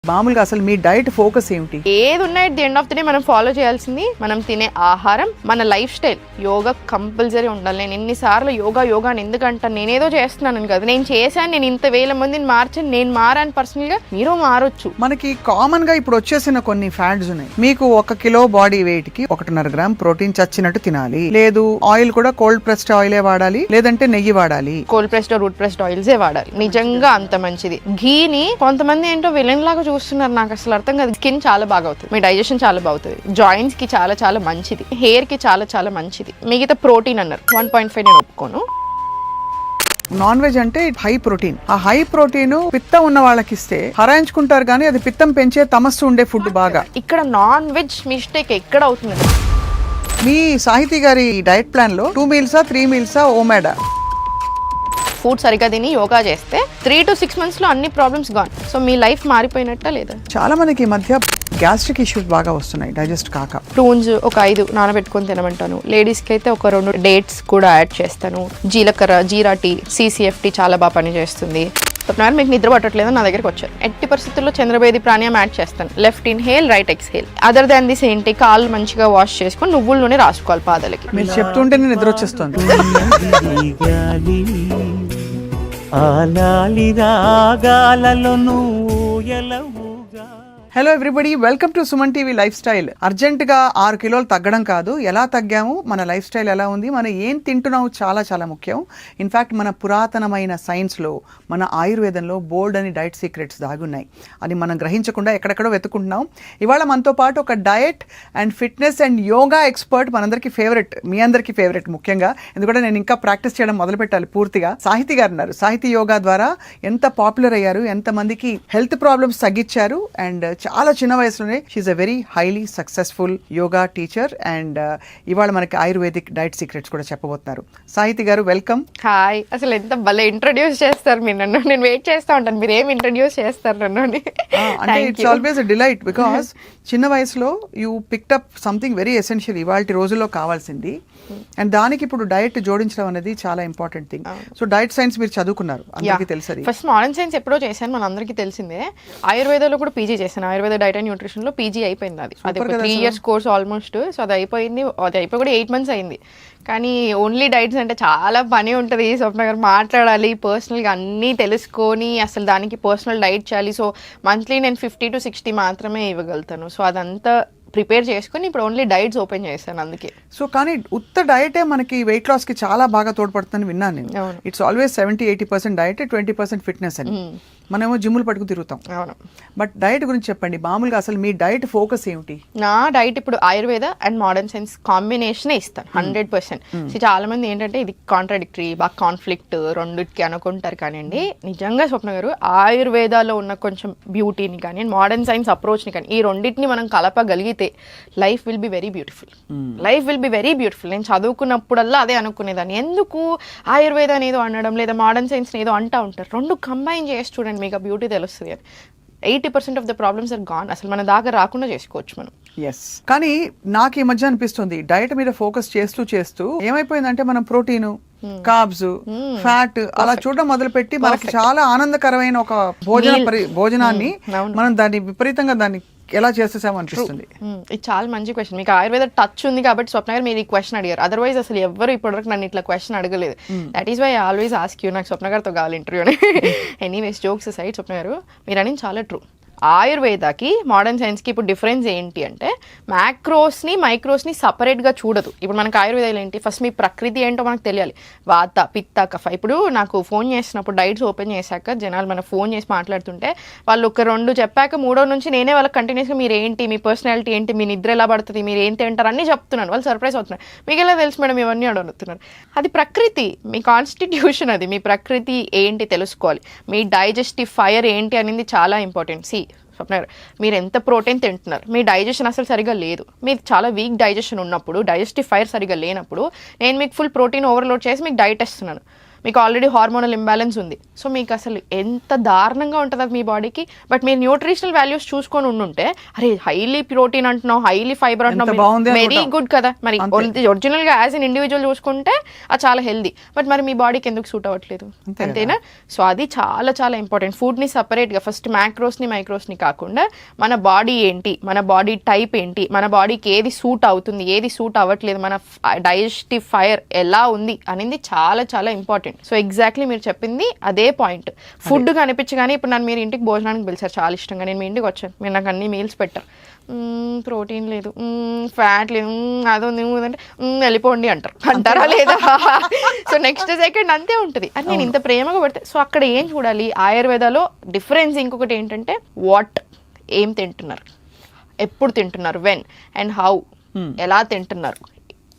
మామూలుగా అసలు మీ diet focus ఏమిటి? ఏది ఉన్నాయి at the end of the day మనం ఫాలో చేయాల్సింది మనం తినే ఆహారం, మన లైఫ్ స్టైల్. యోగా కంపల్సరీ ఉండాలి. నేను ఎన్నిసార్లు యోగా అని ఎందుకంటాను, నేనేదో చేస్తున్నాను కదా, నేను చేశాను, నేను ఇంత వేల మందిని మార్చాను, నేను మారాను పర్సనల్ గా, మీరు మారొచ్చు. మనకి కామన్ గా ఇప్పుడు వచ్చేసిన కొన్ని ఫ్యాట్స్ ఉన్నాయి. మీకు 1 కిలో బాడీ వెయిట్ కి 1.5 గ్రామ్ ప్రోటీన్ చచ్చినట్టు తినాలి, లేదు ఆయిల్ కూడా కోల్డ్ ప్రెస్డ్ ఆయిలే వాడాలి, లేదంటే నెయ్యి వాడాలి, కోల్డ్ ప్రెస్డ్ రూట్ ప్రెస్డ్ ఆయిల్సే వాడాలి. నిజంగా అంత మంచిది. ఘీని కొంతమంది ఏంటో విలన్ లాగా చూస్తున్నారు, నాకు అసలు అర్థం కాదు. స్కిన్ చాలా బాగా అవుతుంది, మీ డైజెషన్ చాలా బాగుతుంది, జాయింట్స్ కి చాలా చాలా మంచిది, హెయిర్ కి చాలా చాలా మంచిది. మిగతా ప్రోటీన్ అన్నారు 1.5 నేను ఒప్పుకోను. నాన్ వెజ్ అంటే హై ప్రోటీన్. ఆ హై ప్రోటీన్ పిత్తం ఉన్న వాళ్ళకి ఇస్తే హరాయించుకుంటారు, కానీ అది పిత్తం పెంచే తమస్సు ఉండే ఫుడ్ బాగా. ఇక్కడ నాన్ వెజ్ మిస్టేక్ ఎక్కడ అవుతుంది? మీ సాహితీ గారి డైట్ ప్లాన్ లో 2 మీల్సా 3 మీల్సా ఓమేడా? ఫుడ్ సరిగ్గా తిని యోగా చేస్తే 3 to 6 months లో అన్ని ప్రాబ్లమ్స్ గాన్. సో మీ లైఫ్ మారిపోయినట్టా లేదా? చాలా మందికి ఈ మధ్య గ్యాస్ట్రిక్ ఇష్యూస్ బాగా వస్తున్నాయి, డైజెస్ట్ కాక. ప్రూన్స్ ఒక 5 నానబెట్టుకొని తినమంటాను. లేడీస్ కి అయితే ఒక 2 డేట్స్ కూడా యాడ్ చేస్తాను. జీలకర్ర, జీరా టీ, CCFT చాలా బాగా పనిచేస్తుంది. మీకు నిద్ర పట్టట్లేదు, నా దగ్గరికి వచ్చారు. ఎట్టి పరిస్థితుల్లో చంద్రభేది ప్రాణాయామం యాడ్ చేస్తాను. Left inhale, right exhale. Other than this ఏంటి, కాళ్ళు మంచిగా వాష్ చేసుకొని నువ్వుల నూనె రాసుకోవాలి పాదాలకి. మీరు చెప్తుంటే నేను నిద్ర వచ్చేస్తుంది. Hello everybody, welcome to Suman TV life style. Urgent గా 6 కిలోలు తగ్గడం కాదు, ఎలా తగ్గాము, మన లైఫ్ స్టైల్ ఎలా ఉంది, మనం ఏం తింటున్నాము చాలా చాలా ముఖ్యం. ఇన్ఫ్యాక్ట్ మన పురాతనమైన సైన్స్లో, మన ఆయుర్వేదంలో బోల్డ్ అని డైట్ సీక్రెట్స్ దాగున్నాయి. అది మనం గ్రహించకుండా ఎక్కడెక్కడో వెతుకుంటున్నాం. ఇవాళ మనతో పాటు ఒక diet and fitness and yoga expert, మనందరికీ ఫేవరెట్, మీ అందరికీ ఫేవరెట్ ముఖ్యంగా, ఎందుకంటే నేను ఇంకా ప్రాక్టీస్ చేయడం మొదలు పెట్టాలి పూర్తిగా. సాహితీ గారు ఉన్నారు. సాహితీ యోగా ద్వారా ఎంత పాపులర్ అయ్యారు, ఎంతమందికి హెల్త్ ప్రాబ్లమ్స్ తగ్గించారు, అండ్ చాలా చిన్న వయసులోనే she a very highly successful yoga teacher. And ఇవాళ మనకి ఆయుర్వేదిక్ డైట్ సీక్రెట్స్ కూడా చెప్పబోతున్నారు. సాహితీ గారు, వెల్కమ్. హాయ్. అసలు ఎంత భలే ఇంట్రడ్యూస్ చేస్తారు మీరు నన్ను. నేను వెయిట్ చేస్తా ఉంటాను మీరు ఏం ఇంట్రడ్యూస్ చేస్తారు నన్ను. అంటే it's always a delight, because చిన్న వయసులో you picked up something very essential, ఇవాళ రోజుల్లో కావాల్సింది. అండ్ దానికి ఇప్పుడు డైట్ జోడించడం అనేది చాలా important thing. So diet science మీరు చదువుకున్నారు, అందరికీ తెలుసు. ఫస్ట్ మోడర్న్ సైన్స్ ఎప్పుడో చేశాను, మన అందరికీ తెలిసిందే. ఆయుర్వేదంలో కూడా పీజీ చేశాను. ఆయుర్వేద డైట్ అండ్ న్యూట్రిషన్ లో పీజీ అయిపోయింది. అది 3 years కోర్స్ ఆల్మోస్ట్. సో అది అయిపోయింది. అది అయిపోయి కూడా 8 months అయింది. కానీ ఓన్లీ డైట్స్ అంటే చాలా పని ఉంటుంది. స్వప్న గారు మాట్లాడాలి, పర్సనల్గా అన్నీ తెలుసుకొని అసలు దానికి పర్సనల్ డైట్ చేయాలి. సో మంత్లీ నేను 50 to 60 మాత్రమే ఇవ్వగలుగుతాను. సో అదంతా ప్రిపేర్ చేసుకుని ఇప్పుడు ఓన్లీ డైట్స్ ఓపెన్ చేశాను అందుకే. సో కానీ ఉత్త డైటే మనకి వెయిట్ లాస్ కి చాలా బాగా తోడ్పడుతుందని విన్నాను నేను. ఇట్స్ ఆల్వేస్ 70-80% డైట్, 20% ఫిట్నెస్ అని. మనమేమో జిమ్ములు పట్టుకు తిరుగుతాం. అవును. బట్ డైట్ గురించి చెప్పండి, మామూలుగా అసలు మీ డైట్ ఫోకస్ ఏమిటి? నా డైట్ ఇప్పుడు ఆయుర్వేద అండ్ మోడర్న్ సైన్స్ కాంబినేషనే ఇస్తాను 100%. సో చాలా మంది ఏంటంటే ఇది కాంట్రాడిక్టరీ, బాగా కాన్ఫ్లిక్ట్ రెండుకి అనుకుంటారు. కానివ్వండి, నిజంగా స్వప్న గారు ఆయుర్వేదాలో ఉన్న కొంచెం బ్యూటీని కానీ మోడర్న్ సైన్స్ అప్రోచ్ని కానీ ఈ రెండింటిని మనం కలపగలిగితే life will be very beautiful. Life will be very beautiful. నేను చదువుకున్నప్పుడల్లా అదే అనుకునేదాన్ని, ఎందుకు ఆయుర్వేదాన్ని ఏదో అనడం లేదా మోడర్న్ సైన్స్ ఏదో అంటూ ఉంటారు. రెండు కంబైన్ చేసి చూడండి, మీకు బ్యూటీ తెలుస్తుంది. 80% of the problems are gone. అసలు మన దాకా రాకుండా చేసుకోవచ్చు మనం. ఎస్. కానీ నాకు ఈ మధ్య అనిపిస్తుంది, డైట్ మీద ఫోకస్ చేస్తూ ఏమైపోయిందంటే మనం ప్రోటీన్, కార్బ్స్, ఫ్యాట్ అలా చూడడం మొదలుపెట్టి మనకి చాలా ఆనందకరమైన ఒక భోజనాన్ని మనం దాన్ని విపరీతంగా దాన్ని ఎలా చేసేసామో అనిపిస్తుంది. ఇది చాలా మంచి క్వశ్చన్. మీకు ఆయుర్వేద టచ్ ఉంది కాబట్టి స్వప్న గారు మీరు ఈ క్వశ్చన్ అడిగారు. అదర్వైజ్ అసలు ఎవరు ఇప్పటివరకు నన్ను ఇట్లా క్వశ్చన్ అడగలేదు. That is why I always ask you. నాకు స్వప్న గారితో కావాలి ఇంటర్వ్యూ అని. ఎనీవేస్, జోక్స్ సైడ్, స్వప్న గారు మీరు అనేది చాలా ట్రూ. ఆయుర్వేదకి మోడర్న్ సైన్స్కి ఇప్పుడు డిఫరెన్స్ ఏంటి అంటే మ్యాక్రోస్ని మైక్రోస్ని సపరేట్గా చూడదు. ఇప్పుడు మనకు ఆయుర్వేదాలు ఏంటి, ఫస్ట్ మీ ప్రకృతి ఏంటో మనకు తెలియాలి. వాత, పిత్త, కఫ. ఇప్పుడు నాకు ఫోన్ చేసినప్పుడు డైట్స్ ఓపెన్ చేశాక జనాలు మన ఫోన్ చేసి మాట్లాడుతుంటే వాళ్ళు ఒక 2 చెప్పాక 3వ నుంచి నేనే వాళ్ళకి కంటిన్యూస్గా మీరు ఏంటి, మీ పర్సనాలిటీ ఏంటి, మీ నిద్ర ఎలా పడుతుంది, మీరు ఏం తింటారు అన్నీ చెప్తున్నాను. వాళ్ళు సర్ప్రైజ్ అవుతున్నారు, మీకు ఎలా తెలుసు మేడం ఇవన్నీ అడుగుతున్నారు. అది ప్రకృతి, మీ కాన్స్టిట్యూషన్, అది మీ ప్రకృతి ఏంటి తెలుసుకోవాలి. మీ డైజెస్టివ్ ఫైర్ ఏంటి అనేది చాలా ఇంపార్టెంట్. స్వప్న, మీరు ఎంత ప్రోటీన్ తింటున్నారు, మీ డైజెషన్ అసలు సరిగా లేదు, మీకు చాలా వీక్ డైజెషన్ ఉన్నప్పుడు, డైజెస్టివ్ ఫైర్ సరిగా లేనప్పుడు నేను మీకు ఫుల్ ప్రోటీన్ ఓవర్లోడ్ చేసి మీకు డైట్ ఇస్తున్నాను. మీకు ఆల్రెడీ హార్మోనల్ ఇంబ్యాలెన్స్ ఉంది. సో మీకు అసలు ఎంత దారుణంగా ఉంటుంది అది మీ బాడీకి. బట్ మీరు న్యూట్రిషనల్ వాల్యూస్ చూసుకొని ఉండుంటే, అరే హైలీ ప్రోటీన్ అంటున్నావు, హైలీ ఫైబర్ అంటున్నావు, వెరీ గుడ్ కదా. మరి ఒరిజినల్ గా యాజ్ అన్ ఇండివిజువల్ చూసుకుంటే అది చాలా హెల్దీ. బట్ మరి మీ బాడీకి ఎందుకు సూట్ అవ్వట్లేదు, అంతేనా? సో అది చాలా చాలా ఇంపార్టెంట్. ఫుడ్ ని సపరేట్ గా ఫస్ట్ మ్యాక్రోస్ ని కాకుండా మన బాడీ ఏంటి, మన బాడీ టైప్ ఏంటి, మన బాడీకి ఏది సూట్ అవుతుంది, ఏది సూట్ అవ్వట్లేదు, మన డైజెస్టివ్ ఫైర్ ఎలా ఉంది అనేది చాలా చాలా ఇంపార్టెంట్. సో ఎగ్జాక్ట్లీ మీరు చెప్పింది అదే పాయింట్. ఫుడ్ కనిపించగానే ఇప్పుడు నన్ను మీరు ఇంటికి భోజనానికి పిలిచారు చాలా ఇష్టంగా, నేను మీ ఇంటికి వచ్చాను, మీరు నాకు అన్ని మీల్స్ పెట్టారు, ప్రోటీన్ లేదు, ఫ్యాట్ లేదు, అది ఉంది అంటే వెళ్ళిపోండి అంటారా లేదా? సో నెక్స్ట్ సెకండ్ అంతే ఉంటుంది. అది నేను ఇంత ప్రేమగా పెడితే. సో అక్కడ ఏం చూడాలి, ఆయుర్వేదాలో డిఫరెన్స్ ఇంకొకటి ఏంటంటే వాట్, ఏం తింటున్నారు, ఎప్పుడు తింటున్నారు, వెన్ అండ్ హౌ, ఎలా తింటున్నారు,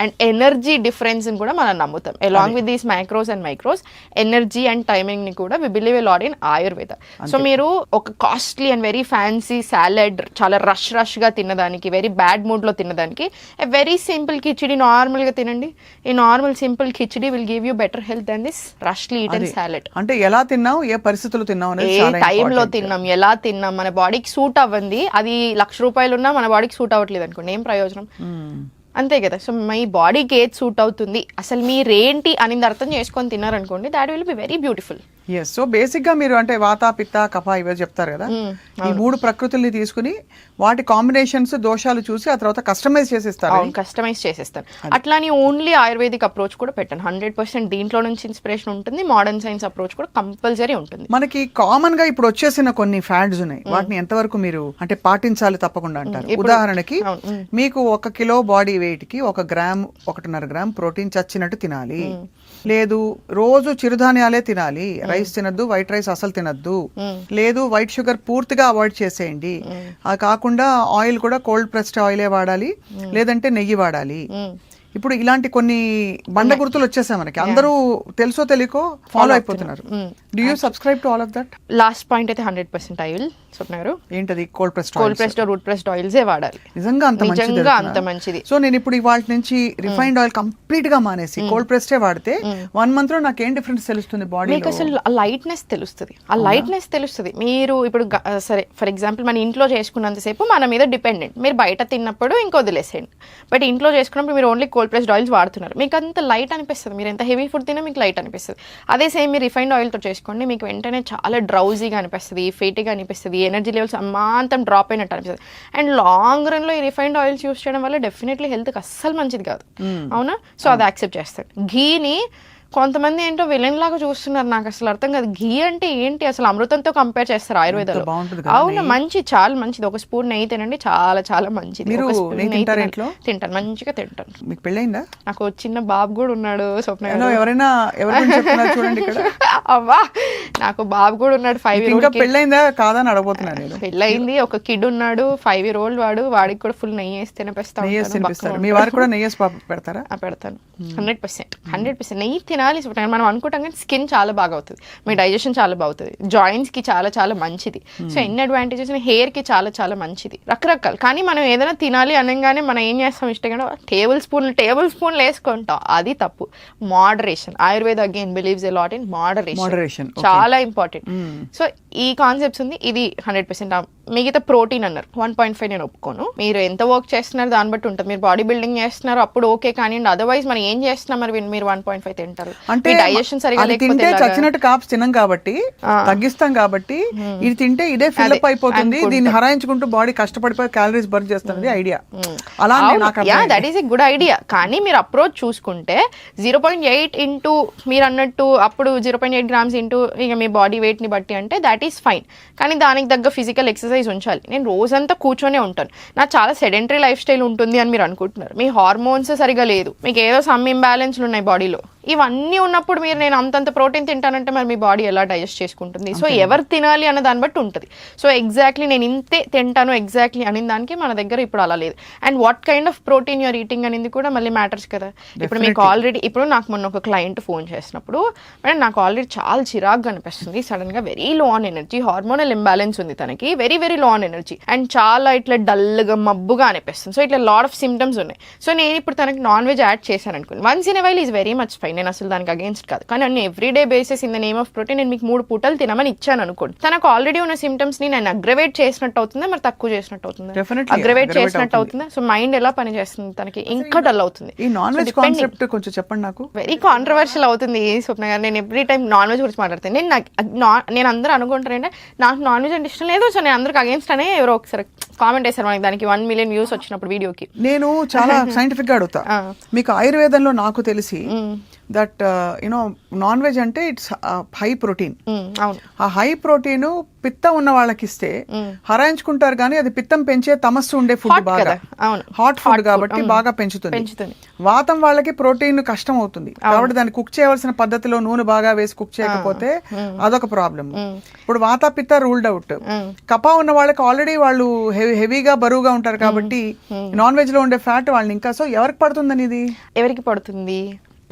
అండ్ ఎనర్జీ డిఫరెన్స్ కూడా మనం నమ్ముతాం. Along with these micros and micros, energy and timing ని కూడా we believe a lot in Ayurveda. So మీరు ఒక costly and very fancy salad చాలా రష్ గా తినదానికి, వెరీ బ్యాడ్ మూడ్ లో తినదానికి, a very simple khichdi normal గా తినండి. ఈ normal simple khichdi will give you better health then this rushly eaten salad. అంటే ఎలా తిన్నాం, ఏ పరిస్థితుల్లో తిన్నాం, ఏ టైంలో తిన్నాం, ఎలా తిన్నాం, మన బాడీకి సూట్ అవ్వండి. అది ₹1,00,000 ఉన్నా మన బాడీకి సూట్ అవ్వట్లేదు అనుకోండి, ఏం ప్రయోజనం? అంతే కదా. సో మీ బాడీకి ఏది సూట్ అవుతుంది, అసలు మీరేంటి అనేది అర్థం చేసుకొని తిన్నారనుకోండి, that will be very beautiful. Yes. So basic గా మీరు అంటే వాత, పిత్త, కఫ ఇవే చెప్తారు కదా, ఈ 3 ప్రకృతుల్ని తీసుకుని వాటి కాంబినేషన్స్, దోషాలు చూసి ఆ తర్వాత కస్టమైజ్ చేసేస్తారు. కస్టమైజ్ చేసేస్తాను. అట్లాని ఓన్లీ ఆయుర్వేదిక్ అప్రోచ్ కూడా పెట్టాను. 100% దీంట్లో నుంచి ఇన్స్పిరేషన్ ఉంటుంది. మోడర్న్ సైన్స్ అప్రోచ్ కూడా కంపల్సరీ ఉంటుంది. మనకి కామన్ గా ఇప్పుడు వచ్చేసిన కొన్ని ఫ్యాడ్స్ ఉన్నాయి, వాటిని ఎంతవరకు మీరు అంటే పాటించాలి తప్పకుండా అంటారు? ఉదాహరణకి మీకు 1 కిలో బాడీ వెయిట్ కి 1 గ్రామ్ 1.5 గ్రామ్ ప్రోటీన్ చచ్చినట్టు తినాలి, లేదు రోజు చిరుధాన్యాలే తినాలి, రైస్ తినద్దు, వైట్ రైస్ అసలు తినద్దు, లేదు వైట్ షుగర్ పూర్తిగా అవాయిడ్ చేసేయండి, అది కాకుండా ఆయిల్ కూడా కోల్డ్ ప్రెస్డ్ ఆయిలే వాడాలి, లేదంటే నెయ్యి వాడాలి. ఇప్పుడు ఇలాంటి కొన్ని బండ గుర్తులు వచ్చేసాయి మనకి, అందరూ తెలుసో తెలియకో ఫాలో అయిపోతున్నారు. Do you subscribe to all of that? Last point అయితే 100% ఐ విల్. స్వప్న గారు, ఏంటది? కోల్డ్ ప్రెస్డ్ రూట్ ప్రెస్డ్ ఆయిల్సే వాడాలి. నిజంగా అంత మంచిది. సో నేను ఇప్పుడు ఇవాళ నుంచి రిఫైన్డ్ ఆయిల్ కంప్లీట్ గా మానేసి కోల్డ్ ప్రెస్డే వాడితే 1 month లో నాకు ఏం డిఫరెన్స్ తెలుస్తుంది బాడీ? మీకు అసలు లైట్నెస్ తెలుస్తుంది. మీరు ఇప్పుడు సరే ఫర్ ఎగ్జాంపుల్ మన ఇంట్లో చేసుకున్నంతసేపు మన మీద డిపెండెంట్, మీరు బయట తిన్నప్పుడు ఇంకొదిలేసేయండి. బట్ ఇంట్లో చేసుకున్నప్పుడు మీరు ఓన్లీ కోల్డ్ ప్రెస్డ్ ఆయిల్స్ వాడుతున్నారు, మీకు అంత లైట్ అనిపిస్తుంది. మీరు ఎంత హెవీ ఫుడ్ తిన్నా మీకు లైట్ అనిపిస్తుంది. అదే సేమ్ మీరు రిఫైన్డ్ ఆయిల్తో చేసుకోండి, మీకు వెంటనే చాలా డ్రౌజీగా అనిపిస్తుంది, ఫేటీగా అనిపిస్తుంది, ఎనర్జీ లెవెల్స్ అమాంతం డ్రాప్ అయినట్టు అనిపిస్తుంది. అండ్ లాంగ్ రన్ లో ఈ రిఫైన్డ్ ఆయిల్స్ యూస్ చేయడం వల్ల డెఫినెట్లీ హెల్త్కి అస్సలు మంచిది కాదు, అవునా? సో అది యాక్సెప్ట్ చేస్తాడు. ఘీని కొంతమంది ఏంటో విలన్ లాగా చూస్తున్నారు, నాకు అసలు అర్థం కాదు. ఘీ అంటే ఏంటి అసలు? అమృతంతో కంపేర్ చేస్తారు ఆయుర్వేదంలో. అవును, చాలా మంచిది. 1 స్పూన్ నెయ్యి తినండి, చాలా చాలా మంచిది. తింటాను, మంచిగా తింటాను. మీకు పెళ్ళైందా? నాకు చిన్న బాబు కూడా ఉన్నాడు. స్వప్న ఎవరైనా చూడండి ఇక్కడ. అవ్వా, నాకు బాబు కూడా ఉన్నాడు. 5 years. ఇంకా పెళ్ళైందా కాదని అడగబోతున్నాను. పెళ్ళయింది, ఒక కిడ్ ఉన్నాడు, 5 year old వాడు. వాడికి కూడా ఫుల్ నెయ్యి వేసి తినిపిస్తాను. మీ వారికి కూడా నెయ్యి పెడతారా? పెడతాను. 100% నెయ్యి తినాలి. మనం అనుకుంటాం కానీ స్కిన్ చాలా బాగా అవుతుంది, మీ డైజెషన్ చాలా బాగుతుంది, జాయింట్స్ కి చాలా చాలా మంచిది. సో ఎన్ని అడ్వాంటేజెస్, హెయిర్ కి చాలా చాలా మంచిది, రకరకాలు. కానీ మనం ఏదైనా తినాలి అనగానే మనం ఏం చేస్తాం, ఇష్టంగా టేబుల్ స్పూన్లు వేసుకుంటాం. అది తప్పు. Moderation. Ayurveda again believes a lot in moderation, చాలా ఇంపార్టెంట్. సో ఈ కాన్సెప్ట్స్ ఉంది. ఇది 100%. మిగతా ప్రోటీన్ అన్నారు, 1.5 నేను ఒప్పుకోను. మీరు ఎంత వర్క్ చేస్తున్నారు దాన్ని బట్టి ఉంటుంది. మీరు బాడీ బిల్డింగ్ చేస్తున్నారు అప్పుడు ఓకే, కానీ అదర్వైజ్ మనం ఏం చేస్తున్నాం మరి మీరు 1.5 తింటారు అంటే డైజెషన్ సరిగా లేకపోతే చచ్చినట్టు కాప్స్ తినం కాబట్టి తగ్గిస్తాం కాబట్టి ఇది తింటే ఇదే ఫిల్అప్ అయిపోతుంది, దీన్ని హరాయించుకుంటూ బాడీ కష్టపడిపోయి క్యాలరీస్ బర్న్ చేస్తుంది ఐడియా. అలా that is a good idea. కానీ మీరు అప్రోచ్ చూసుకుంటే 0.8 ఇంటూ మీరు అన్నట్టు అప్పుడు 0.8 grams ఇంటూ ఇక మీ బాడీ వెయిట్ ని బట్టి అంటే దాట్ ఈస్ ఫైన్. కానీ దానికి తగ్గ ఫిజికల్ ఎక్సర్సైజ్ ఉంచాలి. నేను రోజంతా కూర్చొనే ఉంటాను, నాకు చాలా సెడెంటరీ లైఫ్ స్టైల్ ఉంటుంది అని మీరు అనుకుంటున్నారు. మీ హార్మోన్స్ సరిగా లేదు, మీకు ఏదో సమ్ ఇంబ్యాలెన్స్లు ఉన్నాయి బాడీలో. ఇవన్నీ ఉన్నప్పుడు మీరు నేను అంతంత ప్రోటీన్ తింటానంటే మరి మీ బాడీ ఎలా డైజెస్ట్ చేసుకుంటుంది? సో ఎవరు తినాలి అన్న దాన్ని బట్టి ఉంటుంది. సో ఎగ్జాక్ట్లీ నేను ఇంతే తింటాను ఎగ్జాక్ట్లీ అనే దానికి మన దగ్గర ఇప్పుడు అలా లేదు. And what kind of protein you're eating అనేది కూడా మళ్ళీ మ్యాటర్స్ కదా. ఇప్పుడు మీకు ఆల్రెడీ ఇప్పుడు నాకు మొన్న ఒక క్లయింట్ ఫోన్ చేసినప్పుడు మేడం నాకు ఆల్రెడీ చాలా చిరాగ్గా అనిపిస్తుంది, సడన్ గా very low on energy, hormonal imbalance ఉంది తనకి, very very low on energy, and చాలా ఇట్లా డల్గా మబ్బుగా అనిపిస్తుంది. సో ఇట్లా లాట్ ఆఫ్ సిమ్టమ్స్ ఉన్నాయి. సో నేను ఇప్పుడు తనకి నాన్ వెజ్ యాడ్ చేశాను అనుకోండి, once in a while is very much fine. Fine, నేను అసలు దానికి అగేన్స్ట్ కాదు. కానీ అన్ని everyday basis in the name of protein నేను మీకు 3 పూటలు తినమని ఇచ్చాను అనుకోండి, తనకు ఆల్రెడీ ఉన్న సిమ్టమ్స్ ని నేను అగ్రవేట్ చేసినట్టు అవుతుందా, మరి తక్కువ చేసినట్టు అవుతుందా? అగ్రవేట్ చేసినట్టు అవుతుందా? సో మైండ్ ఎలా పని చేస్తుంది తనకి, ఇంకా డల్ అవుతుంది. ఈ నాన్ వెజ్ కాన్సెప్ట్ కొంచెం చెప్పండి నాకు. వెరీ కాంట్రవర్షియల్ అవుతుంది స్వప్న గారు. నేను ఎవ్రీ టైం నాన్ వెజ్ గురించి మాట్లాడతాను. నేను అందరూ అనుకుంటారంటే నాకు నాన్ వెజ్ అంటే ఇష్టం లేదు, సో నేను అందరికి అగేన్స్ట్ అనే ఎవరో ఒకసారి కామెంట్ చేశారు మనకి, దానికి 1 మిలియన్ వ్యూస్ వచ్చినప్పుడు వీడియోకి. నేను చాలా సైంటిఫిక్ గా అడుగుతా, మీకు ఆయుర్వేదంలో నాకు తెలిసి దట్ యునో నాన్ వెజ్ అంటే ఇట్స్ హై ప్రోటీన్. ఆ హై ప్రోటీన్ పిత్తం ఉన్న వాళ్ళకి ఇస్తే హరాయించుకుంటారు, కానీ అది పిత్తం పెంచే తమస్సు ఉండే ఫుడ్, బాగా హాట్ ఫుడ్ కాబట్టి బాగా పెంచుతుంది. వాతం వాళ్ళకి ప్రోటీన్ కష్టం అవుతుంది కాబట్టి దాన్ని కుక్ చేయవలసిన పద్ధతిలో నూనె బాగా వేసి కుక్ చేయకపోతే అదొక ప్రాబ్లం. ఇప్పుడు వాత పిత్త రూల్డ్ అవుట్. కపా ఉన్న వాళ్ళకి ఆల్రెడీ వాళ్ళు హెవీగా బరువుగా ఉంటారు కాబట్టి నాన్ వెజ్ లో ఉండే ఫ్యాట్ వాళ్ళని ఇంకా, సో ఎవరికి పడుతుందని, ఇది ఎవరికి పడుతుంది?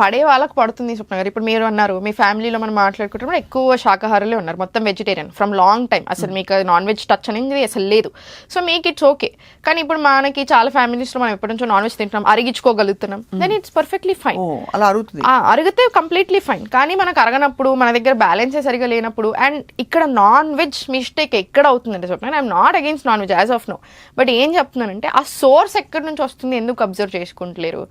పడే వాళ్ళకి పడుతుంది స్వప్న గారు. ఇప్పుడు మీరు అన్నారు మీ ఫ్యామిలీలో మనం మాట్లాడుకుంటున్నప్పుడు ఎక్కువ శాకాహారులే ఉన్నారు, మొత్తం వెజిటేరియన్ ఫ్రమ్ లాంగ్ టైం, అసలు మీకు నాన్ వెజ్ టచ్ అనేది అసలు లేదు. సో మీకు ఇట్స్ ఓకే. కానీ ఇప్పుడు మనకి చాలా ఫ్యామిలీస్లో మనం ఎప్పటి నుంచో నాన్ వెజ్ తింటున్నాం, అరిగించుకోగలుగుతున్నాం, దెన్ ఇట్స్ పర్ఫెక్ట్లీ ఫైన్. అలా అరుగుతుంది, అరిగితే కంప్లీట్లీ ఫైన్. కానీ మనకు అరగనప్పుడు, మన దగ్గర బ్యాలెన్సే సరిగా లేనప్పుడు, అండ్ ఇక్కడ నాన్ వెజ్ మిస్టేక్ ఎక్కడ అవుతుందంటే Swapna, I'm not against non veg as of now, but ఏం చెప్తున్నానంటే ఆ సోర్స్ ఎక్కడి నుంచి వస్తుంది ఎందుకు అబ్జర్వ్ చేసుకుంటలేరు?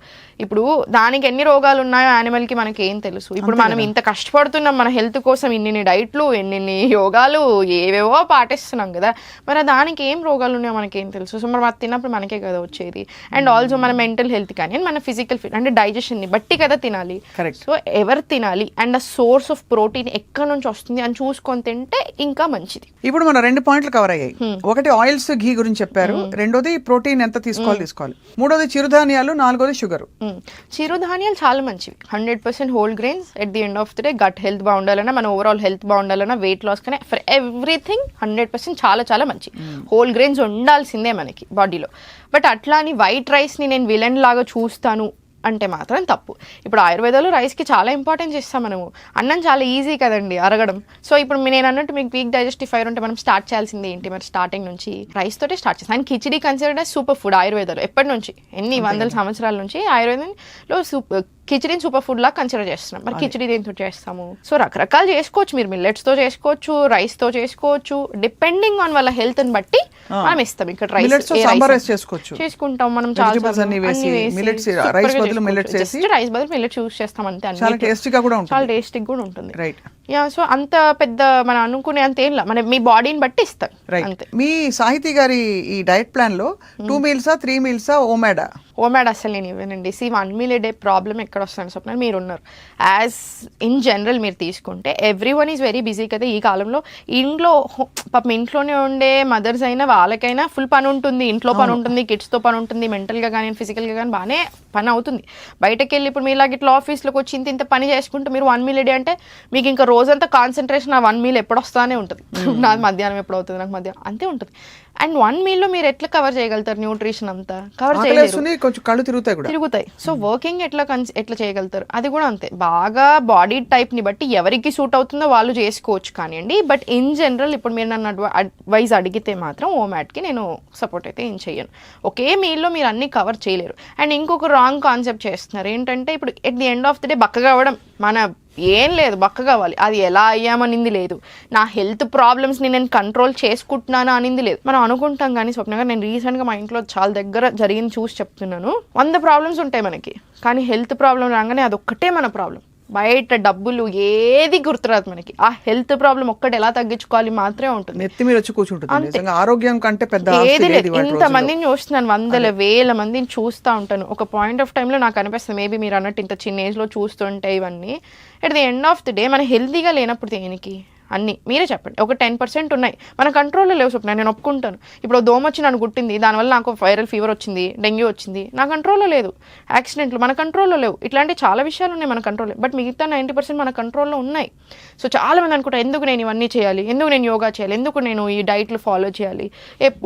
ఇప్పుడు దానికి ఎన్ని రోగాలు ఉన్నాయో యానిమల్ కి మనకి ఏం తెలుసు? ఇప్పుడు మనం ఇంత కష్టపడుతున్నాం మన హెల్త్ కోసం, ఇన్ని డైట్లు, ఎన్ని యోగాలు, ఏవేవో పాటిస్తున్నాం కదా, మరి దానికి ఏం రోగాలు ఉన్నాయో మనకేం తెలుసు? సో మరి అది తిన్నప్పుడు మనకే కదా వచ్చేది. అండ్ ఆల్సో మన మెంటల్ హెల్త్ కానీ మన ఫిజికల్ ఫిట్ అంటే డైజెషన్ ని బట్టి కదా తినాలి. సో ఎవరు తినాలి అండ్ ఆ సోర్స్ ఆఫ్ ప్రోటీన్ ఎక్కడి నుంచి వస్తుంది అని చూసుకొని తింటే ఇంకా మంచిది. ఇప్పుడు మన 2 పాయింట్లు కవర్ అయ్యాయి. ఒకటి ఆయిల్స్, ఘీ గురించి చెప్పారు, రెండోది ప్రోటీన్ ఎంత తీసుకోవాలి, మూడోది చిరుధాన్యాలు, నాలుగోది షుగర్. చిరుధాన్యాలు చాలా మంచివి, 100% whole grains. At the end of the day gut health బాగుండాలన్నా, మన ఓవరాల్ హెల్త్ బాగుండాలన్నా, వెయిట్ లాస్ కానీ ఫర్ ఎవ్రీథింగ్ 100% చాలా చాలా మంచి హోల్ గ్రెయిన్స్ ఉండాల్సిందే మనకి బాడీలో. బట్ అట్లా అని వైట్ రైస్ని నేను విలన్ లాగా చూస్తాను అంటే మాత్రం తప్పు. ఇప్పుడు ఆయుర్వేదాలు రైస్కి చాలా ఇంపార్టెన్స్ ఇస్తాం మనము. అన్నం చాలా ఈజీ కదండి అరగడం. సో ఇప్పుడు నేను అన్నట్టు మీకు వీక్ డైజెస్టివ్ ఫైర్ ఉంటే మనం స్టార్ట్ చేయాల్సింది ఏంటి? మరి స్టార్టింగ్ నుంచి రైస్ తోటే స్టార్ట్ చేస్తాం. And khichdi considered as super food ఆయుర్వేదాలు ఎప్పటి నుంచి, ఎన్ని వందల సంవత్సరాల నుంచి ఆయుర్వేదంలో కిచిడీని సూపర్ ఫుడ్ లాగా కన్సిడర్ చేస్తున్నాం. మరి కిచిడీ దేంతో చేస్తాము? సో రకరకాలు చేసుకోవచ్చు, మీరు మిల్లెట్స్తో చేసుకోవచ్చు, రైస్తో చేసుకోవచ్చు, డిపెండింగ్ ఆన్ వాళ్ళ హెల్త్ ని బట్టి మనం ఇస్తాం. ఇక్కడ రైస్ చేసుకుంటాం మనం, రైస్ బదులు మిల్లెట్స్ యూస్ చేస్తాం అంతే. చాలా టేస్టీగా కూడా ఉంటుంది. యా, సో అంత పెద్ద మనం అనుకునే అంత ఏం మన మీ బాడీని బట్టి ఇస్తారు అంతే. మీ సాహితీ గారి ఈ డైట్ ప్లాన్ లో 2 మీల్సా 3 మీల్సా ఓమాడ్ అసలు నేను ఇవ్వనండి. 1 మీల్ ఏ డే ప్రాబ్లం ఎక్కడ వస్తుంది స్వప్న? మీరు ఉన్నారు యాజ్ ఇన్ జనరల్ మీరు తీసుకుంటే every one is very busy కదా ఈ కాలంలో. పాపం ఇంట్లోనే ఉండే మదర్స్ అయినా వాళ్ళకైనా ఫుల్ పని ఉంటుంది, ఇంట్లో పని ఉంటుంది, కిడ్స్తో పని ఉంటుంది, మెంటల్గా కానీ ఫిజికల్గా కానీ బాగానే పని అవుతుంది. బయటకు వెళ్ళి ఇప్పుడు మీలాగ ఇట్లా ఆఫీస్లోకి వచ్చి ఇంత పని చేసుకుంటే మీరు 1 మీల్ ఏ డే అంటే మీకు ఇంకా రోజంతా కాన్సన్ట్రేషన్ ఆ 1 మీల్ ఎప్పుడు వస్తానే ఉంటుంది. నాది మధ్యాహ్నం ఎప్పుడు అవుతుంది, నాకు మధ్యాహ్నం అంతే ఉంటుంది. అండ్ 1 మీల్లో మీరు ఎట్లా కవర్ చేయగలుగుతారు? న్యూట్రిషన్ అంతా కవర్ తిరుగుతాయి. సో వర్కింగ్ ఎట్లా చేయగలుగుతారు? అది కూడా అంతే. బాగా బాడీ టైప్ ని బట్టి ఎవరికి సూట్ అవుతుందో వాళ్ళు చేసుకోవచ్చు కానివ్వండి. బట్ ఇన్ జనరల్ ఇప్పుడు మీరు నన్ను అడ్వైజ్ అడిగితే మాత్రం ఓమాట్కి నేను సపోర్ట్ అయితే ఏం చెయ్యను. ఒకే మీల్లో మీరు అన్ని కవర్ చేయలేరు. అండ్ ఇంకొక రాంగ్ కాన్సెప్ట్ చేస్తున్నారు ఏంటంటే, ఇప్పుడు at the end of the day బక్కగా అవ్వడం మన ఏం లేదు, బక్క కావాలి, అది ఎలా అయ్యామనింది లేదు, నా హెల్త్ ప్రాబ్లమ్స్ని నేను కంట్రోల్ చేసుకుంటున్నాను అనింది లేదు. మనం అనుకుంటాం కానీ స్వప్న గారు, నేను రీసెంట్గా మా ఇంట్లో చాలా దగ్గర జరిగింది చూసి చెప్తున్నాను. 100 ప్రాబ్లమ్స్ ఉంటాయి మనకి, కానీ హెల్త్ ప్రాబ్లం రాగానే అదొక్కటే మన ప్రాబ్లం. బయట డబ్బులు ఏది గుర్తురాదు మనకి, ఆ హెల్త్ ప్రాబ్లం ఒక్కటి ఎలా తగ్గించుకోవాలి మాత్రమే ఉంటుంది. నెత్తి మీద వచ్చి కూర్చుంటుంది. ఆరోగ్యం కంటే పెద్ద ఏది లేదు. ఇంత మందిని చూస్తున్నాను, 100,000 మందిని చూస్తూ ఉంటాను. ఒక పాయింట్ ఆఫ్ టైంలో నాకు అనిపిస్తుంది, మేబీ మీరు అన్నట్టు ఇంత చిన్న ఏజ్లో చూస్తుంటే ఇవన్నీ at the end of the day మన హెల్తీగా లేనప్పుడు దేనికి అన్నీ మీరే చెప్పండి. ఒక 10% ఉన్నాయి మన కంట్రోల్లో లేవు స్వప్న, నేను ఒప్పుకుంటాను. ఇప్పుడు దోమ వచ్చి నన్ను గుట్టింది, దానివల్ల నాకు వైరల్ ఫీవర్ వచ్చింది, డెంగ్యూ వచ్చింది, నా కంట్రోల్లో లేదు. యాక్సిడెంట్లు మన కంట్రోల్లో లేవు. ఇట్లాంటి చాలా విషయాలు ఉన్నాయి మన కంట్రోల్లో, బట్ మిగతా 90% మన కంట్రోల్లో ఉన్నాయి. సో చాలా మంది అనుకుంటారు, ఎందుకు నేను ఇవన్నీ చేయాలి, ఎందుకు నేను యోగా చేయాలి, ఎందుకు నేను ఈ డైట్లు ఫాలో చేయాలి,